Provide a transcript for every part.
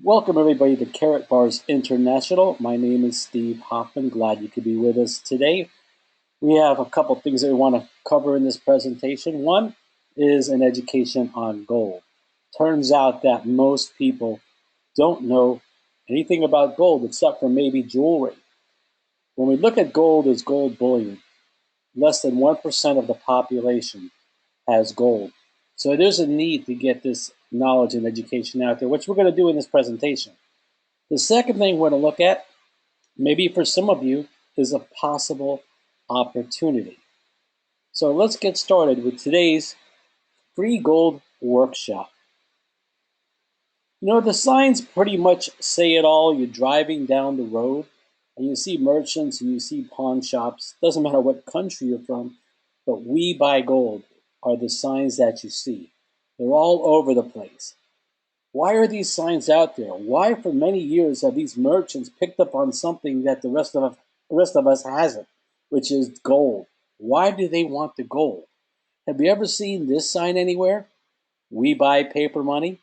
Welcome everybody to Karatbars International. My name is Steve Hoffman. Glad you could be with us today. We have a couple things that we want to cover in this presentation. One is an education on gold. Turns out that most people don't know anything about gold except for maybe jewelry. When we look at gold as gold bullion, less than 1% of the population has gold. So there's a need to get this knowledge and education out there, which we're going to do in this presentation. The second thing we're going to look at, maybe for some of you, is a possible opportunity. So let's get started with today's free gold workshop. The signs pretty much say it all. You're driving down the road and you see merchants and you see pawn shops. Doesn't matter what country you're from, but "We buy gold" are the signs that you see. They're all over the place. Why are these signs out there? Why, for many years, have these merchants picked up on something that the rest of us hasn't, which is gold? Why do they want the gold? Have you ever seen this sign anywhere? "We buy paper money."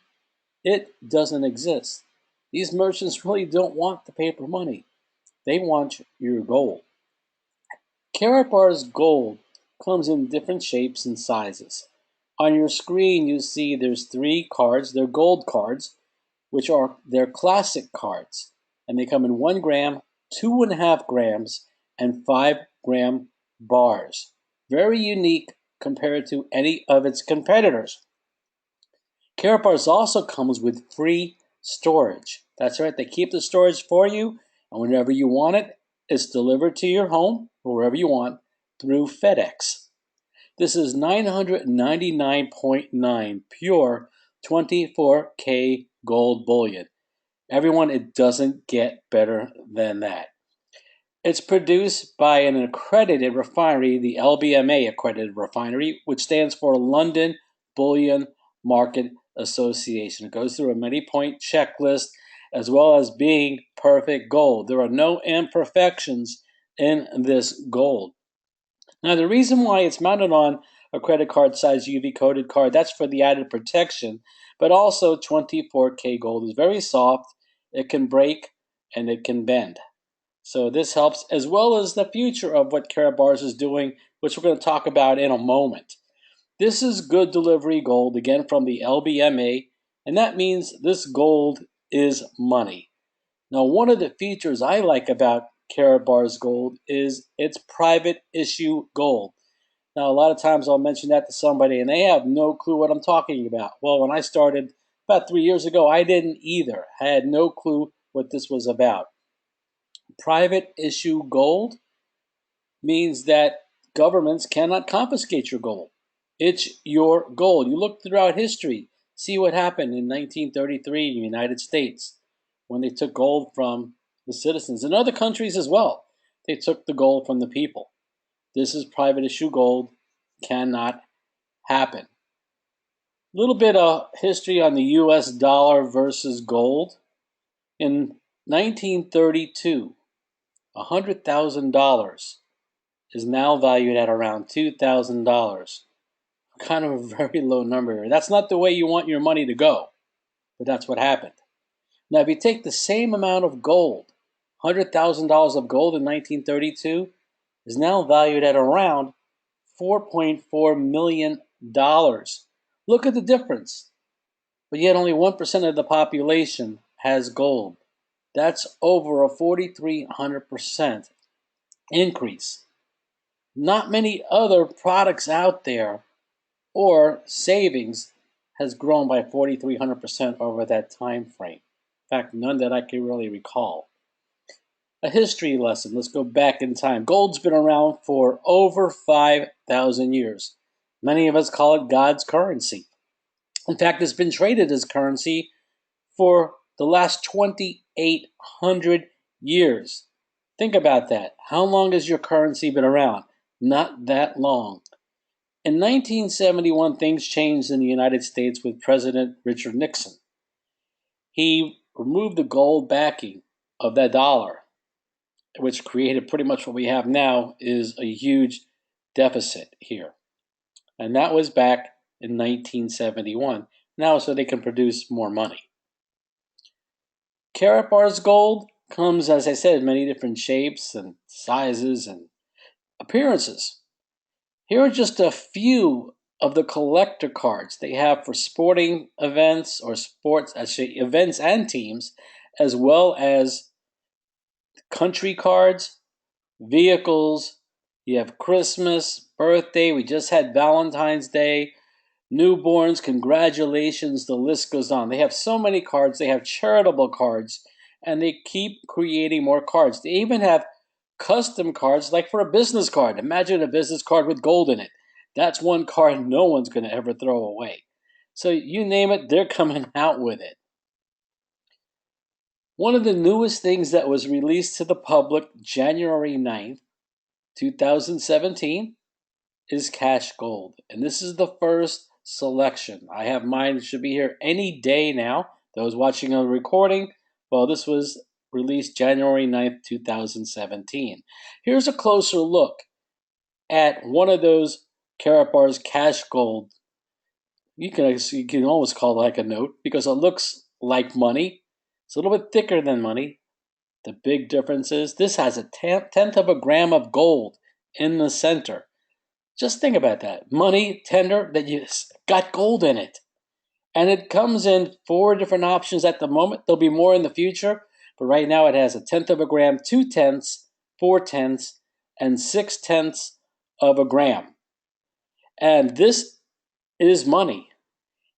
It doesn't exist. These merchants really don't want the paper money. They want your gold. Karatbars gold comes in different shapes and sizes. On your screen, you see there's three cards. They're gold cards, which are their classic cards. And they come in 1 gram, 2.5 grams, and 5 gram bars. Very unique compared to any of its competitors. Karatbars also comes with free storage. That's right, they keep the storage for you, and whenever you want it, it's delivered to your home or wherever you want through FedEx. This is 999.9 pure 24K gold bullion. Everyone, it doesn't get better than that. It's produced by an accredited refinery, the LBMA accredited refinery, which stands for London Bullion Market Association. It goes through a many-point checklist as well as being perfect gold. There are no imperfections in this gold. Now, the reason why it's mounted on a credit card size UV coated card, that's for the added protection, but also 24K gold is very soft, it can break, and it can bend. So this helps, as well as the future of what Karatbars is doing, which we're going to talk about in a moment. This is good delivery gold, again from the LBMA, and that means this gold is money. Now, one of the features I like about Karatbars gold is it's private issue gold. Now, a lot of times I'll mention that to somebody and they have no clue what I'm talking about. Well, when I started about 3 years ago, I didn't either. I had no clue what this was about. Private issue gold means that governments cannot confiscate your gold. It's your gold. You look throughout history, see what happened in 1933 in the United States when they took gold from the citizens. In other countries as well, they took the gold from the people. This is private issue gold, cannot happen. A little bit of history on the US dollar versus gold. In 1932, $100,000 is now valued at around $2,000. Kind of a very low number. That's not the way you want your money to go, but that's what happened. Now, if you take the same amount of gold, $100,000 of gold in 1932 is now valued at around $4.4 million. Look at the difference. But yet only 1% of the population has gold. That's over a 4,300% increase. Not many other products out there or savings has grown by 4,300% over that time frame. In fact, none that I can really recall. A history lesson. Let's go back in time. Gold's been around for over 5,000 years. Many of us call it God's currency. In fact, it's been traded as currency for the last 2,800 years. Think about that. How long has your currency been around? Not that long. In 1971, things changed in the United States with President Richard Nixon. He removed the gold backing of that dollar, which created pretty much what we have now is a huge deficit here. And that was back in 1971. Now so they can produce more money. Karatbars gold comes, as I said, in many different shapes and sizes and appearances. Here are just a few of the collector cards they have for sporting events or sports, actually events and teams, as well as country cards, vehicles. You have Christmas, birthday. We just had Valentine's Day, newborns, congratulations. The list goes on. They have so many cards. They have charitable cards, and they keep creating more cards. They even have custom cards, like for a business card. Imagine a business card with gold in it. That's one card no one's going to ever throw away. So you name it, they're coming out with it. One of the newest things that was released to the public January 9th, 2017, is cash gold. And this is the first selection. I have mine, it should be here any day now. Those watching on the recording, well, this was released January 9th, 2017. Here's a closer look at one of those Karatbars cash gold. You can almost call it like a note because it looks like money. It's a little bit thicker than money. The big difference is this has a tenth of a gram of gold in the center. Just think about that. Money tender that you got gold in it. And it comes in 4 different options at the moment. There'll be more in the future. But right now it has a tenth of a gram, 2/10, 4/10, and 6/10 of a gram. And this is money.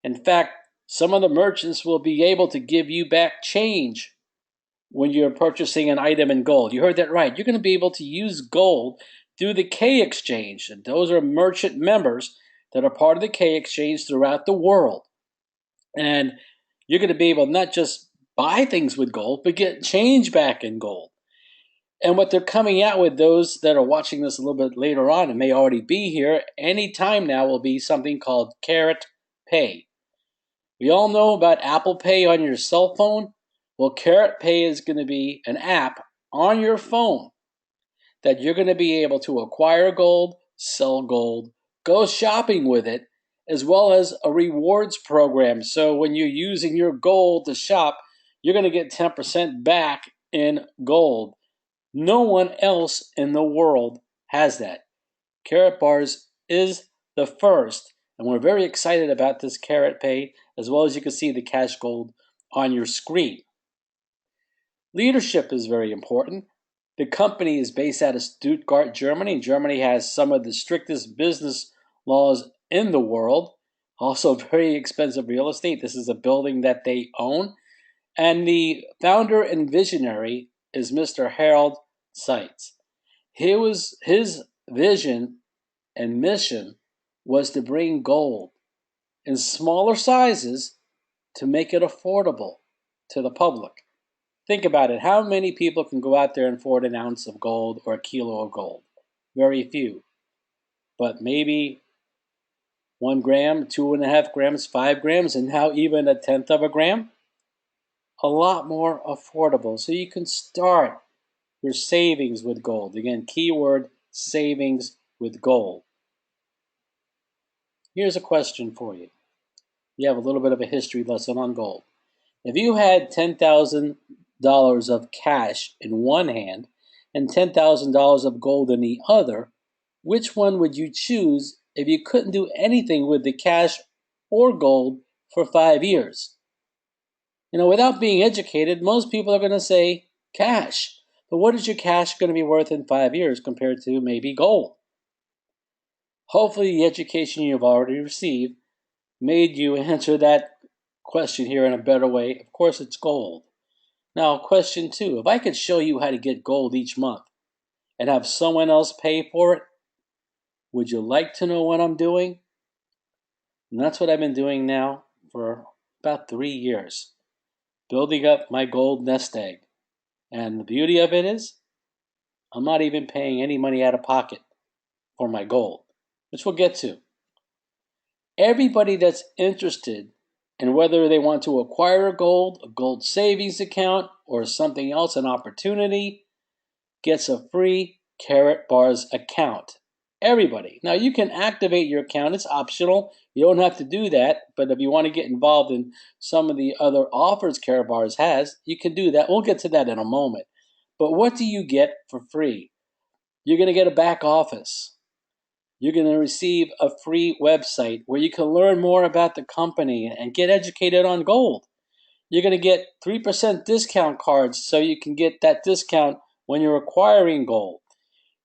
In fact, some of the merchants will be able to give you back change when you're purchasing an item in gold. You heard that right. You're going to be able to use gold through the K Exchange. And those are merchant members that are part of the K Exchange throughout the world. And you're going to be able not just buy things with gold, but get change back in gold. And what they're coming out with, those that are watching this a little bit later on and may already be here, any time now will be something called Karat Pay. We all know about Apple Pay on your cell phone. Well, Karat Pay is going to be an app on your phone that you're going to be able to acquire gold, sell gold, go shopping with it, as well as a rewards program. So when you're using your gold to shop, you're going to get 10% back in gold. No one else in the world has that. Karatbars is the first, and we're very excited about this Karat Pay, as well as you can see the cash gold on your screen. Leadership is very important. The company is based out of Stuttgart, Germany. Germany has some of the strictest business laws in the world. Also very expensive real estate. This is a building that they own. And the founder and visionary is Mr. Harold Seitz. His vision and mission was to bring gold in smaller sizes to make it affordable to the public. Think about it. How many people can go out there and afford an ounce of gold or a kilo of gold? Very few. But maybe 1 gram, 2.5 grams, 5 grams, and now even a tenth of a gram? A lot more affordable. So you can start your savings with gold. Again, keyword savings with gold. Here's a question for you. You have a little bit of a history lesson on gold. If you had $10,000 of cash in one hand and $10,000 of gold in the other, which one would you choose if you couldn't do anything with the cash or gold for 5 years? Without being educated, most people are going to say cash. But what is your cash going to be worth in 5 years compared to maybe gold? Hopefully the education you've already received made you answer that question here in a better way. Of course, it's gold. Now, question 2. If I could show you how to get gold each month and have someone else pay for it, would you like to know what I'm doing? And that's what I've been doing now for about 3 years, building up my gold nest egg. And the beauty of it is, I'm not even paying any money out of pocket for my gold, which we'll get to. Everybody that's interested in whether they want to acquire gold, a gold savings account, or something else, an opportunity, gets a free Karatbars account. Everybody. Now you can activate your account. It's optional. You don't have to do that. But if you want to get involved in some of the other offers Karatbars has, you can do that. We'll get to that in a moment. But what do you get for free? You're going to get a back office. You're going to receive a free website where you can learn more about the company and get educated on gold. You're going to get 3% discount cards so you can get that discount when you're acquiring gold.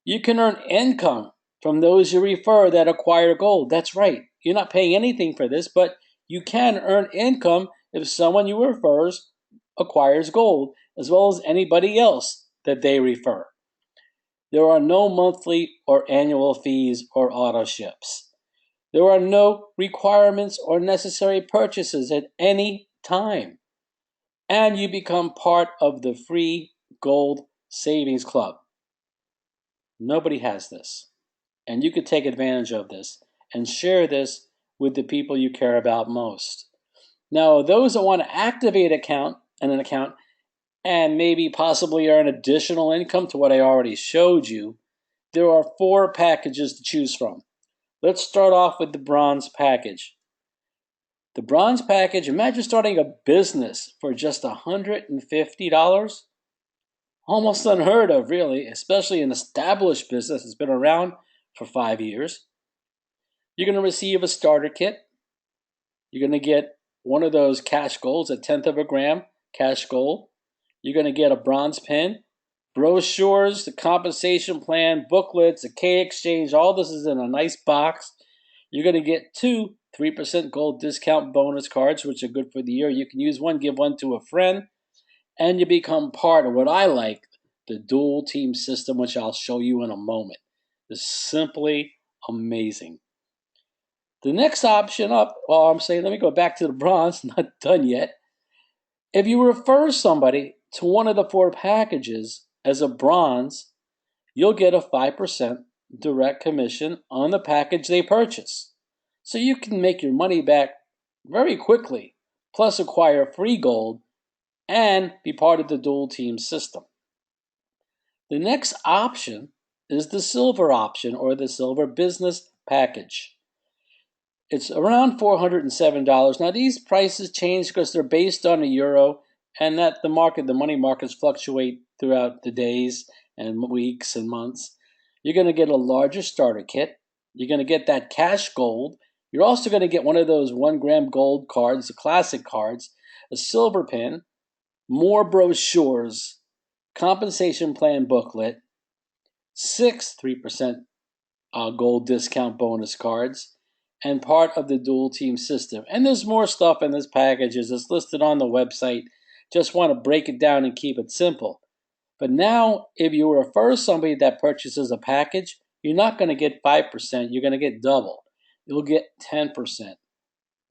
You can earn income from those you refer that acquire gold. That's right. You're not paying anything for this, but you can earn income if someone you refer acquires gold, as well as anybody else that they refer. There are no monthly or annual fees or auto ships. There are no requirements or necessary purchases at any time. And you become part of the free gold savings club. Nobody has this. And you could take advantage of this and share this with the people you care about most. Now, those that want to activate an account and maybe possibly earn additional income to what I already showed you, there are 4 packages to choose from. Let's start off with the bronze package. The bronze package, imagine starting a business for just $150. Almost unheard of, really, especially an established business that's been around for 5 years. You're going to receive a starter kit. You're going to get one of those cash golds, a tenth of a gram cash gold. You're going to get a bronze pin, brochures, the compensation plan, booklets, a K exchange. All this is in a nice box. You're going to get 2 3% gold discount bonus cards, which are good for the year. You can use one, give one to a friend, and you become part of what I like, the dual team system, which I'll show you in a moment. It's simply amazing. The next option up, well, I'm saying, let me go back to the bronze, not done yet. If you refer somebody to one of the 4 packages as a bronze, you'll get a 5% direct commission on the package they purchase. So you can make your money back very quickly, plus acquire free gold and be part of the dual team system. The next option is the silver option, or the silver business package. It's around $407. Now these prices change because they're based on the euro, and that the money markets fluctuate throughout the days and weeks and months. You're going to get a larger starter kit. You're going to get that cash gold. You're also going to get one of those 1 gram gold cards, the classic cards, a silver pin, more brochures, compensation plan booklet, 6 3% gold discount bonus cards, and part of the dual team system. And there's more stuff in this package as it's listed on the website. Just want to break it down and keep it simple. But now, if you refer somebody that purchases a package, you're not going to get 5%. You're going to get double. You'll get 10%.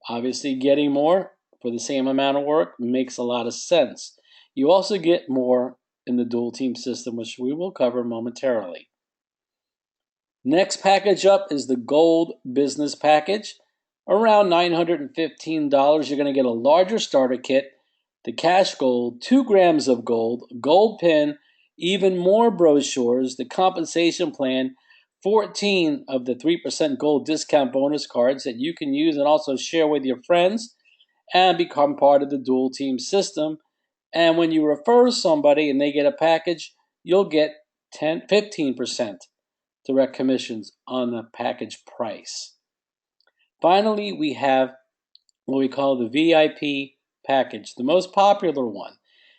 Obviously, getting more for the same amount of work makes a lot of sense. You also get more in the dual team system, which we will cover momentarily. Next package up is the gold business package. Around $915, you're going to get a larger starter kit, the cash gold, 2 grams of gold, gold pin, even more brochures, the compensation plan, 14 of the 3% gold discount bonus cards that you can use and also share with your friends and become part of the dual team system. And when you refer somebody and they get a package, you'll get 15% direct commissions on the package price. Finally, we have what we call the VIP package, the most popular one,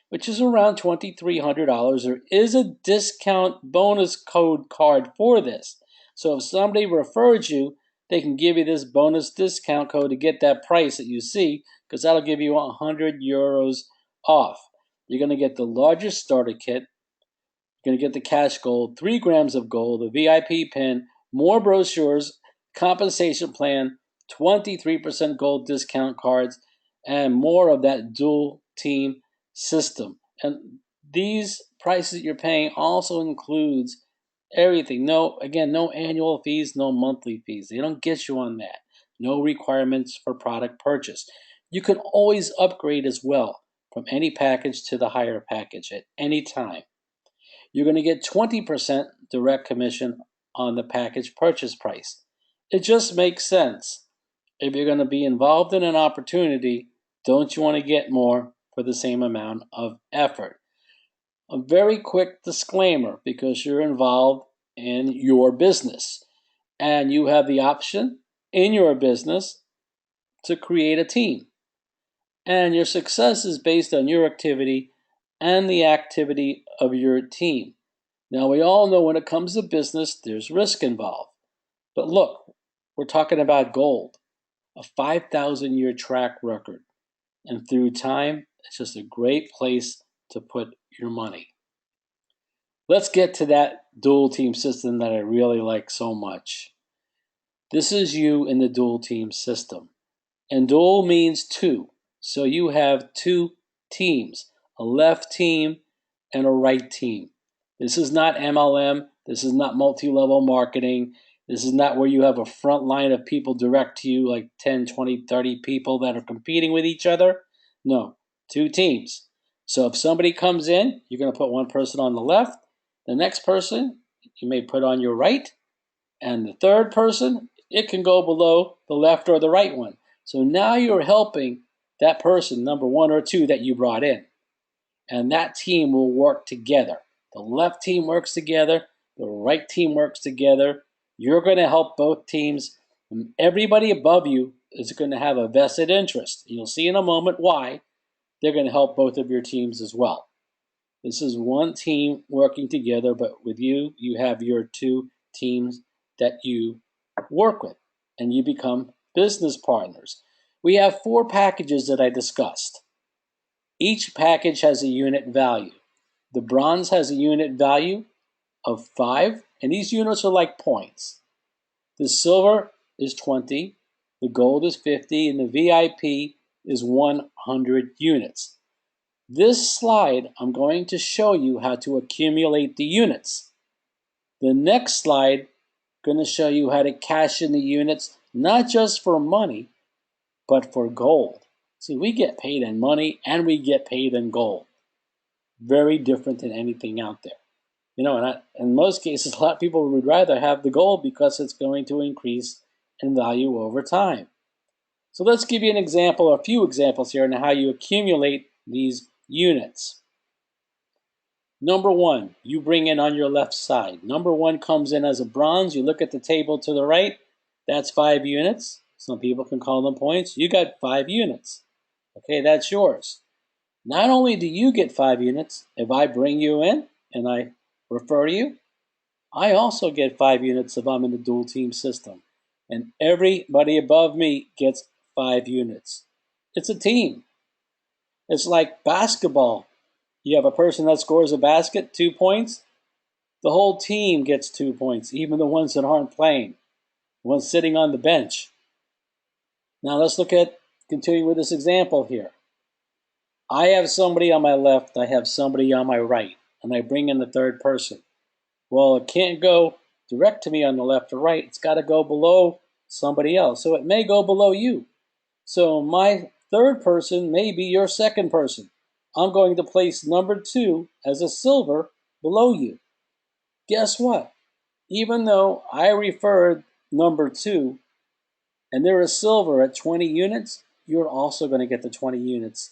which is around $2,300. There is a discount bonus code card for this. So if somebody referred you, they can give you this bonus discount code to get that price that you see, because that'll give you 100 euros off. You're going to get the largest starter kit. You're going to get the cash gold, 3 grams of gold, a VIP pin, more brochures, compensation plan, 23% gold discount cards, and more of that dual team system. And these prices you're paying also includes everything. No annual fees, no monthly fees. They don't get you on that. No requirements for product purchase. You can always upgrade as well from any package to the higher package at any time. You're going to get 20% direct commission on the package purchase price. It just makes sense. If you're going to be involved in an opportunity, don't you want to get more for the same amount of effort? A very quick disclaimer, because you're involved in your business and you have the option in your business to create a team. And your success is based on your activity and the activity of your team. Now, we all know when it comes to business, there's risk involved. But look, we're talking about gold, a 5,000-year track record. And through time, it's just a great place to put your money. Let's get to that dual team system that I really like so much. This is you in the dual team system. And dual means two. So you have two teams, a left team and a right team. This is not MLM. This is not multi-level marketing. This is not where you have a front line of people direct to you, like 10, 20, 30 people that are competing with each other. No, two teams. So if somebody comes in, you're going to put one person on the left. The next person you may put on your right. And the third person, it can go below the left or the right one. So now you're helping that person, number one or two, that you brought in. And that team will work together. The left team works together. The right team works together. You're going to help both teams. And everybody above you is going to have a vested interest. You'll see in a moment why. They're going to help both of your teams as well. This is one team working together, but with you, you have your two teams that you work with, and you become business partners. We have 4 packages that I discussed. Each package has a unit value. The bronze has a unit value of 5, and these units are like points. The silver is 20, the gold is 50, and the VIP is 100 units. This slide, I'm going to show you how to accumulate the units. The next slide, I'm going to show you how to cash in the units, not just for money, but for gold. See, we get paid in money and we get paid in gold. Very different than anything out there. You know, and in most cases, a lot of people would rather have the gold because it's going to increase in value over time. So let's give you an example, a few examples here on how you accumulate these units. Number 1, you bring in on your left side. Number 1 comes in as a bronze. You look at the table to the right. That's 5 units. Some people can call them points. You got 5 units. Okay, that's yours. Not only do you get 5 units, if I bring you in and I refer you, I also get 5 units if I'm in the dual team system. And everybody above me gets 5 units. It's a team. It's like basketball. You have a person that scores a basket, 2 points. The whole team gets 2 points, even the ones that aren't playing, the ones sitting on the bench. Now let's continue with this example here. I have somebody on my left, I have somebody on my right, and I bring in the third person. Well, it can't go direct to me on the left or right. It's got to go below somebody else. So it may go below you. So my third person may be your second person. I'm going to place number 2 as a silver below you. Guess what? Even though I referred number 2 and they're a silver at 20 units, you're also going to get the 20 units,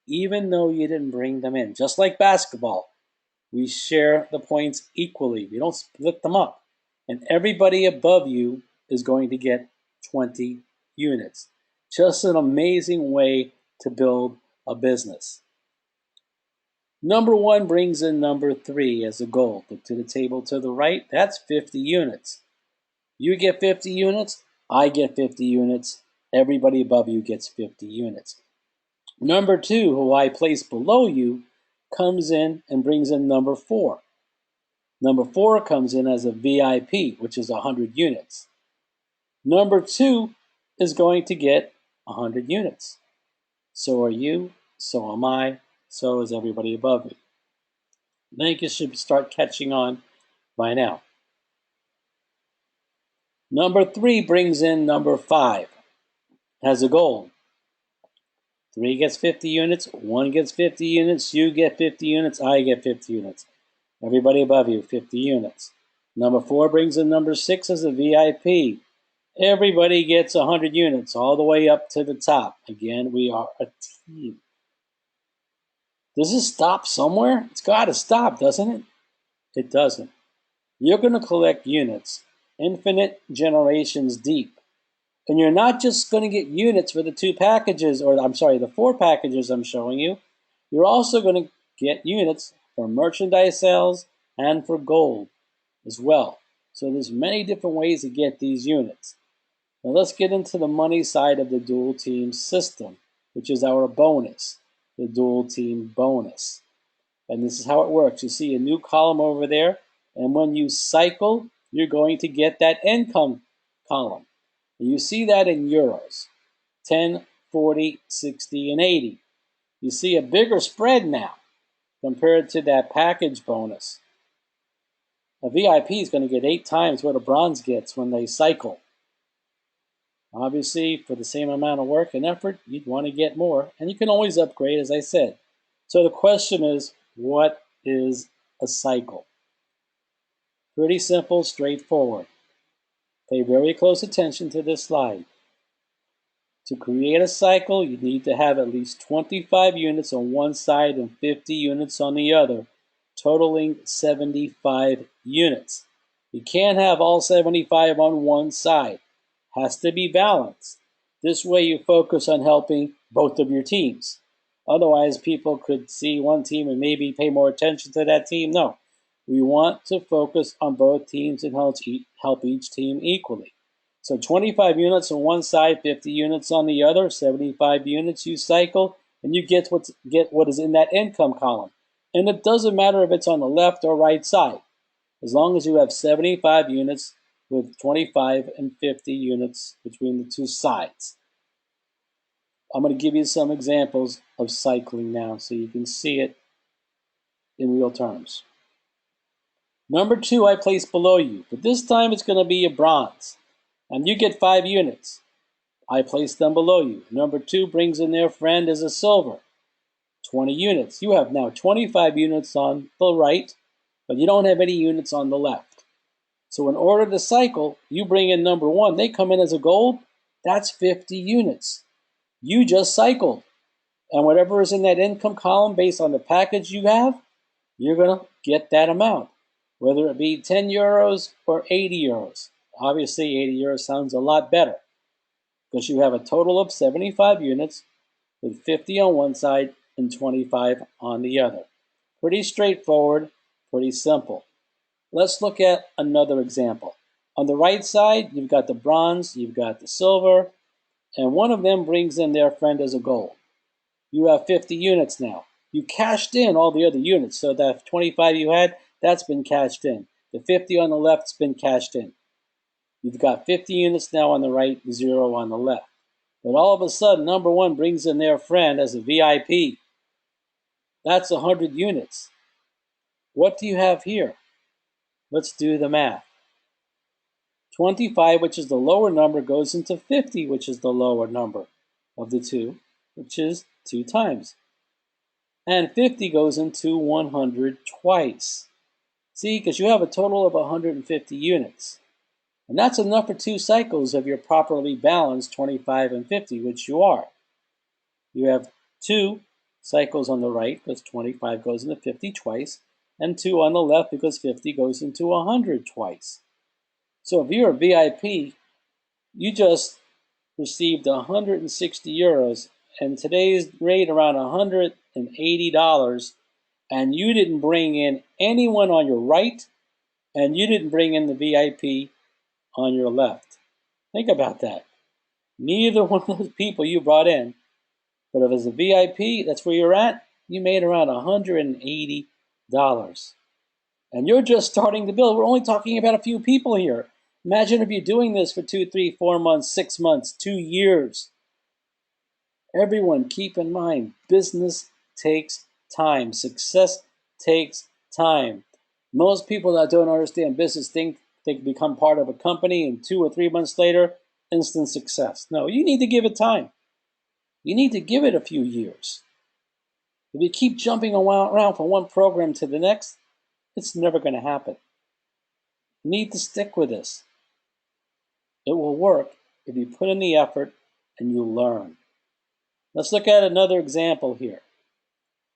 even though you didn't bring them in. Just like basketball, we share the points equally. We don't split them up. And everybody above you is going to get 20 units. Just an amazing way to build a business. Number 1 brings in number 3 as a goal. Look to the table to the right. That's 50 units. You get 50 units. I get 50 units. Everybody above you gets 50 units. Number 2, who I place below you, comes in and brings in number 4. Number 4 comes in as a VIP, which is 100 units. Number 2 is going to get 100 units. So are you, so am I, so is everybody above me. I think you should start catching on by now. Number 3 brings in number 5 as a goal. 3 gets 50 units, 1 gets 50 units, you get 50 units, I get 50 units. Everybody above you, 50 units. Number 4 brings in number 6 as a VIP. Everybody gets 100 units all the way up to the top. Again, we are a team. Does this stop somewhere? It's got to stop, doesn't it? It doesn't. You're going to collect units infinite generations deep. And you're not just going to get units for the 2 packages, or I'm sorry, the 4 packages I'm showing you. You're also going to get units for merchandise sales and for gold as well. So there's many different ways to get these units. Now let's get into the money side of the dual team system, which is our bonus, the dual team bonus. And this is how it works. You see a new column over there, and when you cycle, you're going to get that income column. And you see that in euros, 10, 40, 60, and 80. You see a bigger spread now compared to that package bonus. A VIP is going to get 8 times what a bronze gets when they cycle. Obviously, for the same amount of work and effort, you'd want to get more, and you can always upgrade, as I said. So the question is, what is a cycle? Pretty simple, straightforward. Pay very close attention to this slide. To create a cycle, you need to have at least 25 units on one side and 50 units on the other, totaling 75 units. You can't have all 75 on one side. Has to be balanced. This way you focus on helping both of your teams. Otherwise, people could see one team and maybe pay more attention to that team. No, we want to focus on both teams and help each team equally. So 25 units on one side, 50 units on the other, 75 units you cycle, and you get what is in that income column. And it doesn't matter if it's on the left or right side, as long as you have 75 units with 25 and 50 units between the 2 sides. I'm going to give you some examples of cycling now so you can see it in real terms. Number 2 I place below you, but this time it's going to be a bronze. And you get 5 units. I place them below you. Number 2 brings in their friend as a silver. 20 units. You have now 25 units on the right, but you don't have any units on the left. So in order to cycle, you bring in number 1. They come in as a gold. That's 50 units. You just cycled. And whatever is in that income column based on the package you have, you're going to get that amount, whether it be 10 euros or 80 euros. Obviously, 80 euros sounds a lot better because you have a total of 75 units with 50 on one side and 25 on the other. Pretty straightforward, pretty simple. Let's look at another example. On the right side, you've got the bronze, you've got the silver, and one of them brings in their friend as a gold. You have 50 units now. You cashed in all the other units, so that 25 you had, that's been cashed in. The 50 on the left's been cashed in. You've got 50 units now on the right, 0 on the left. But all of a sudden, number 1 brings in their friend as a VIP. That's 100 units. What do you have here? Let's do the math. 25, which is the lower number, goes into 50, which is the lower number of the 2, which is 2 times. And 50 goes into 100 twice. See, because you have a total of 150 units. And that's enough for 2 cycles if you're properly balanced 25 and 50, which you are. You have 2 cycles on the right because 25 goes into 50 twice, and 2 on the left because 50 goes into 100 twice. So if you're a VIP, you just received 160 euros, and today's rate around $180, and you didn't bring in anyone on your right, and you didn't bring in the VIP on your left. Think about that. Neither one of those people you brought in. But if it's a VIP, that's where you're at, you made around $180. And you're just starting to build. We're only talking about a few people here. Imagine if you're doing this for 2, 3, 4 months, 6 months, 2 years. Everyone, keep in mind, business takes time. Success takes time. Most people that don't understand business think they can become part of a company and 2 or 3 months later, instant success. No, you need to give it time. You need to give it a few years. If you keep jumping around from one program to the next, it's never going to happen. You need to stick with this. It will work if you put in the effort and you learn. Let's look at another example here.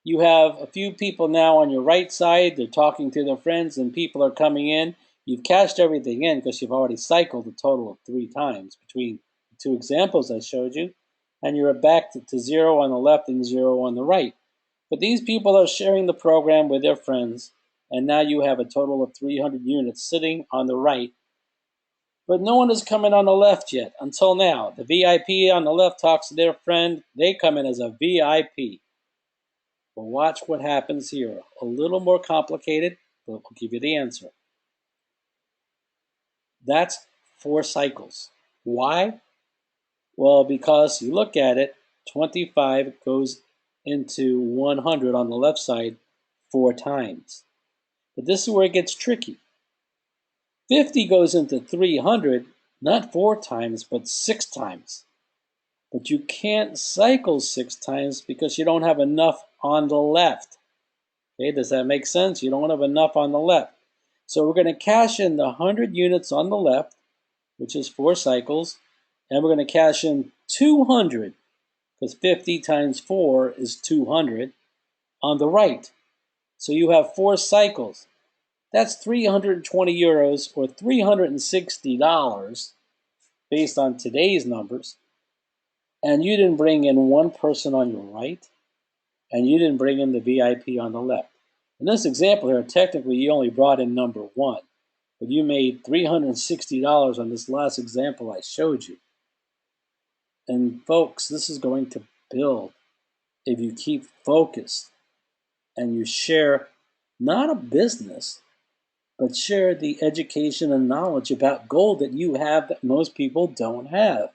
You have a few people now on your right side. They're talking to their friends and people are coming in. You've cashed everything in because you've already cycled a total of 3 times between the two examples I showed you. And you're back to 0 on the left and 0 on the right. But these people are sharing the program with their friends. And now you have a total of 300 units sitting on the right. But no one is coming on the left yet, until now. The VIP on the left talks to their friend. They come in as a VIP. Well, watch what happens here. A little more complicated, but we'll give you the answer. That's 4 cycles. Why? Well, because you look at it, 25 goes into 100 on the left side 4 times. But this is where it gets tricky. 50 goes into 300, not 4 times, but 6 times. But you can't cycle 6 times because you don't have enough on the left. Okay, does that make sense? You don't have enough on the left. So we're going to cash in the 100 units on the left, which is 4 cycles, and we're going to cash in 200, because 50 times 4 is 200, on the right. So you have 4 cycles. That's 320 euros or $360 based on today's numbers. And you didn't bring in one person on your right, and you didn't bring in the VIP on the left. In this example here, technically you only brought in number 1, but you made $360 on this last example I showed you. And folks, this is going to build if you keep focused and you share not a business, but share the education and knowledge about gold that you have that most people don't have.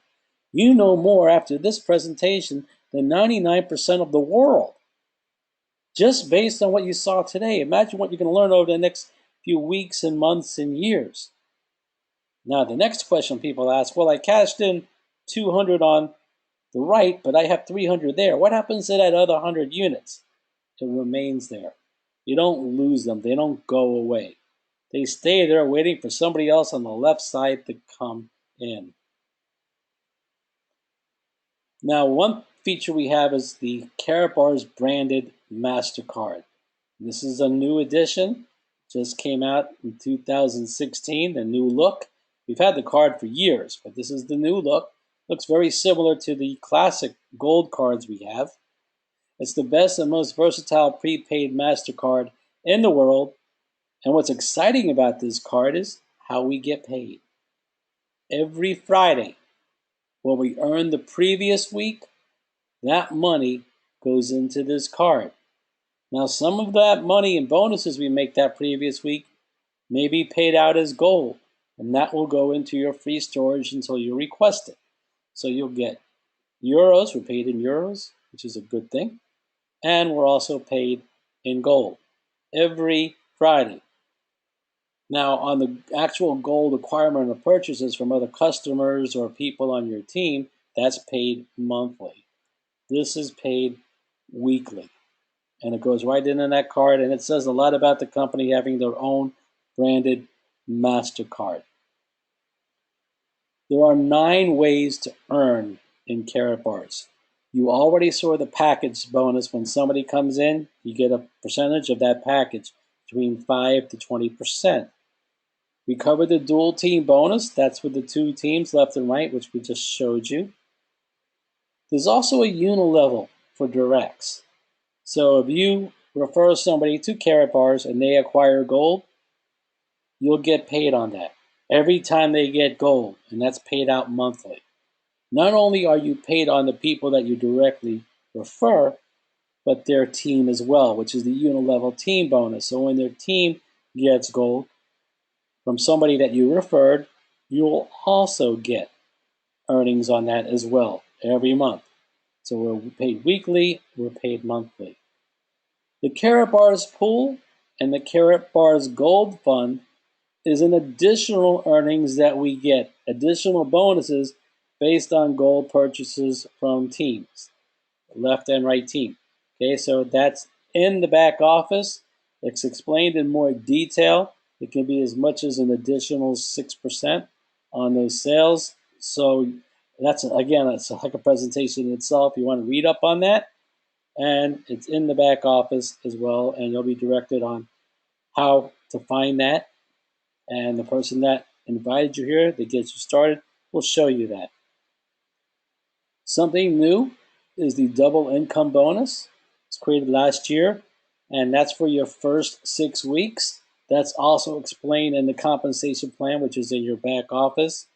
You know more after this presentation than 99% of the world. Just based on what you saw today. Imagine what you're going to learn over the next few weeks and months and years. Now, the next question people ask, well, I cashed in 200 on the right, but I have 300 there. What happens to that other 100 units? It remains there. You don't lose them. They don't go away. They stay there waiting for somebody else on the left side to come in. Now, one feature we have is the Karatbars branded MasterCard. This is a new edition. Just came out in 2016, the new look. We've had the card for years, but this is the new look. Looks very similar to the classic gold cards we have. It's the best and most versatile prepaid MasterCard in the world. And what's exciting about this card is how we get paid. Every Friday, when we earn the previous week, that money goes into this card. Now, some of that money and bonuses we make that previous week may be paid out as gold, and that will go into your free storage until you request it. So you'll get euros. We're paid in euros, which is a good thing. And we're also paid in gold every Friday. Now, on the actual gold acquirement of purchases from other customers or people on your team, that's paid monthly. This is paid weekly. And it goes right into that card, and it says a lot about the company having their own branded MasterCard. There are 9 ways to earn in Karatbars. You already saw the package bonus. When somebody comes in, you get a percentage of that package, between 5 to 20%. We covered the dual team bonus. That's with the 2 teams left and right, which we just showed you. There's also a unilevel for directs. So if you refer somebody to Karatbars and they acquire gold, you'll get paid on that every time they get gold, and that's paid out monthly. Not only are you paid on the people that you directly refer, but their team as well, which is the unilevel team bonus. So when their team gets gold from somebody that you referred, you'll also get earnings on that as well every month. So we're paid weekly, we're paid monthly. The Karatbars pool and the Karatbars Gold Fund is an additional earnings that we get, additional bonuses based on gold purchases from teams, left and right team. Okay, so that's in the back office. It's explained in more detail It can be as much as an additional 6% on those sales. So that's, again, that's like a presentation in itself. You want to read up on that, and it's in the back office as well, and you'll be directed on how to find that. And the person that invited you here that gets you started will show you that. Something new is the double income bonus. It's created last year, and that's for your first 6 weeks. That's also explained in the compensation plan, which is in your back office.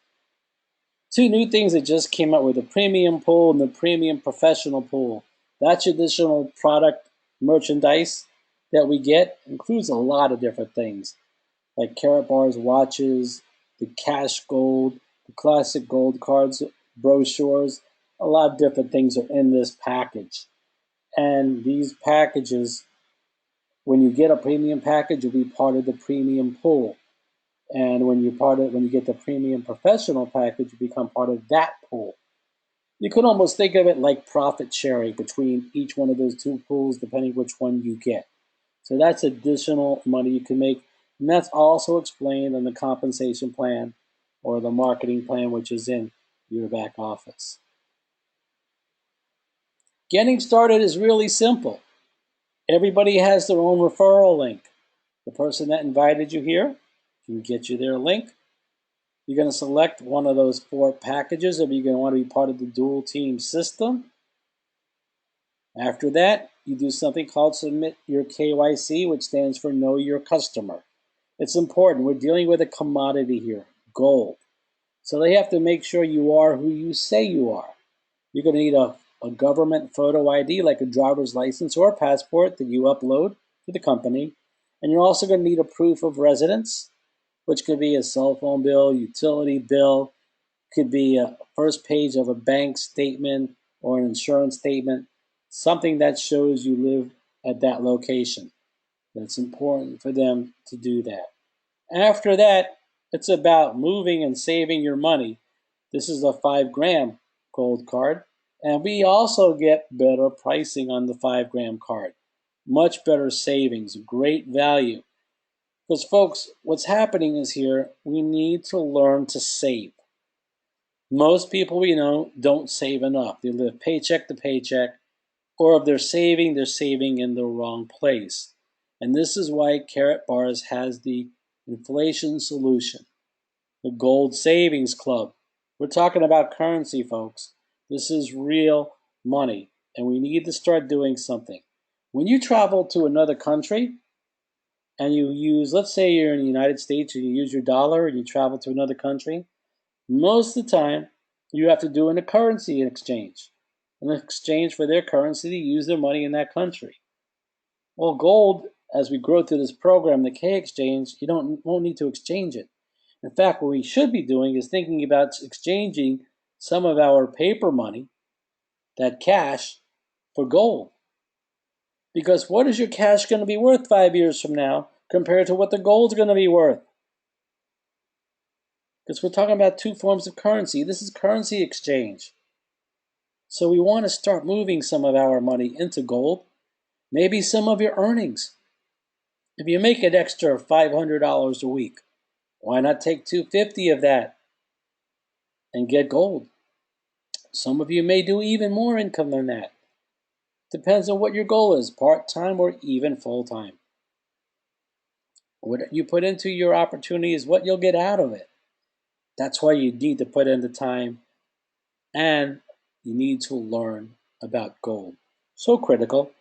Two new things that just came out with the premium pool and the premium professional pool. That additional product merchandise that we get includes a lot of different things, like Karatbars watches, the cash gold, the classic gold cards, brochures. A lot of different things are in this package. And these packages, when you get a premium package, you'll be part of the premium pool. And when you get the premium professional package, you become part of that pool. You could almost think of it like profit sharing between each one of those two pools, depending which one you get. So that's additional money you can make. And that's also explained in the compensation plan or the marketing plan, which is in your back office. Getting started is really simple. Everybody has their own referral link. The person that invited you here can get you their link. You're going to select one of those 4 packages if you're going to want to be part of the dual team system. After that, you do something called submit your KYC, which stands for Know Your Customer. It's important. We're dealing with a commodity here, gold. So they have to make sure you are who you say you are. You're going to need a government photo ID, like a driver's license or a passport that you upload to the company. And you're also going to need a proof of residence, which could be a cell phone bill, utility bill, could be a first page of a bank statement or an insurance statement, something that shows you live at that location. It's important for them to do that. After that, it's about moving and saving your money. This is a 5 gram gold card, and we also get better pricing on the 5 gram card. Much better savings, great value. Because, folks, what's happening is here, we need to learn to save. Most people we know don't save enough. They live paycheck to paycheck, or if they're saving in the wrong place. And this is why Karatbars has the inflation solution, the Gold Savings Club. We're talking about currency, folks. This is real money, and we need to start doing something. When you travel to another country and you use, let's say you're in the United States and you use your dollar and you travel to another country, most of the time you have to do a currency exchange, an exchange for their currency to use their money in that country. Well, gold, as we grow through this program, the K exchange, won't need to exchange it. In fact, what we should be doing is thinking about exchanging some of our paper money, that cash, for gold. Because what is your cash going to be worth 5 years from now compared to what the gold's going to be worth? Because we're talking about 2 forms of currency. This is currency exchange. So we want to start moving some of our money into gold, maybe some of your earnings. If you make an extra $500 a week, why not take $250 of that and get gold? Some of you may do even more income than that. Depends on what your goal is, part-time or even full-time. What you put into your opportunity is what you'll get out of it. That's why you need to put in the time, and you need to learn about gold. So critical.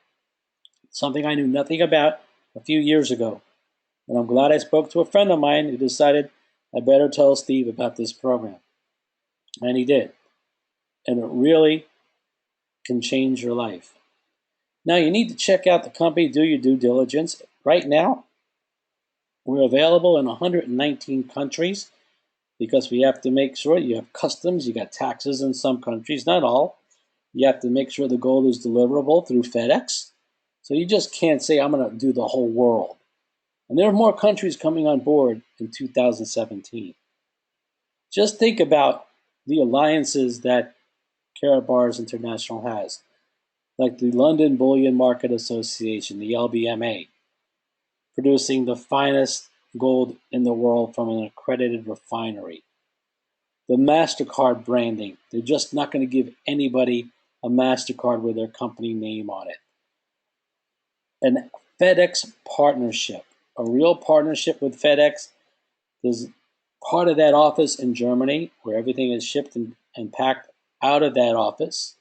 Something I knew nothing about a few years ago. And I'm glad I spoke to a friend of mine who decided I better tell Steve about this program. And he did. And it really can change your life. Now you need to check out the company, do your due diligence. Right now, we're available in 119 countries because we have to make sure you have customs, you got taxes in some countries, not all. You have to make sure the gold is deliverable through FedEx. So you just can't say, I'm going to do the whole world. And there are more countries coming on board in 2017. Just think about the alliances that Karatbars International has, like the London Bullion Market Association, the LBMA, producing the finest gold in the world from an accredited refinery. The MasterCard branding, they're just not going to give anybody a MasterCard with their company name on it. An FedEx partnership, a real partnership with FedEx. There's part of that office in Germany where everything is shipped and packed out of that office.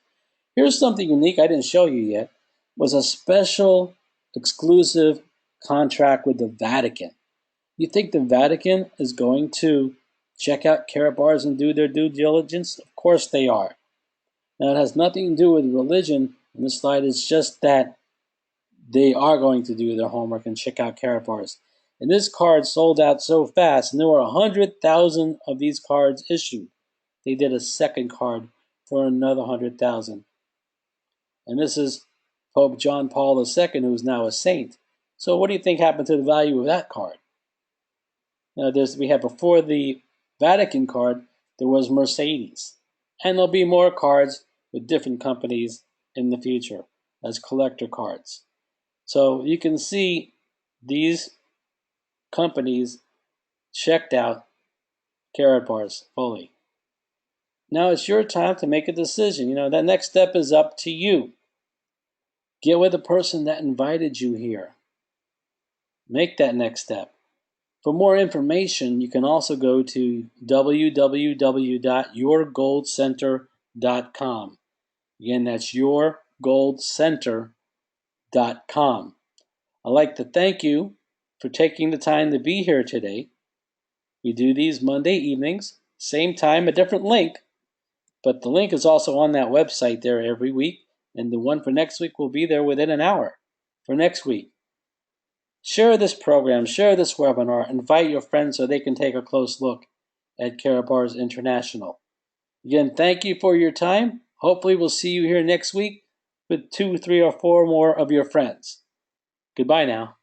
Here's something unique I didn't show you yet, was a special exclusive contract with the Vatican. You think the Vatican is going to check out Karatbars and do their due diligence? Of course they are. Now, it has nothing to do with religion on this slide. It's just that they are going to do their homework and check out Karatbars. And this card sold out so fast, and there were 100,000 of these cards issued. They did a second card for another 100,000. And this is Pope John Paul II, who is now a saint. So what do you think happened to the value of that card? Now, we have before the Vatican card, there was Mercedes. And there'll be more cards with different companies in the future as collector cards. So you can see these companies checked out Karatbars fully. Now it's your time to make a decision. That next step is up to you. Get with the person that invited you here. Make that next step. For more information, you can also go to www.yourgoldcenter.com. Again, that's yourgoldcenter.com. I'd like to thank you for taking the time to be here today. We do these Monday evenings, same time, a different link, but the link is also on that website there every week, and the one for next week will be there within an hour for next week. Share this program, share this webinar, invite your friends so they can take a close look at Karatbars International. Again, thank you for your time. Hopefully we'll see you here next week with 2, 3, or 4 more of your friends. Goodbye now.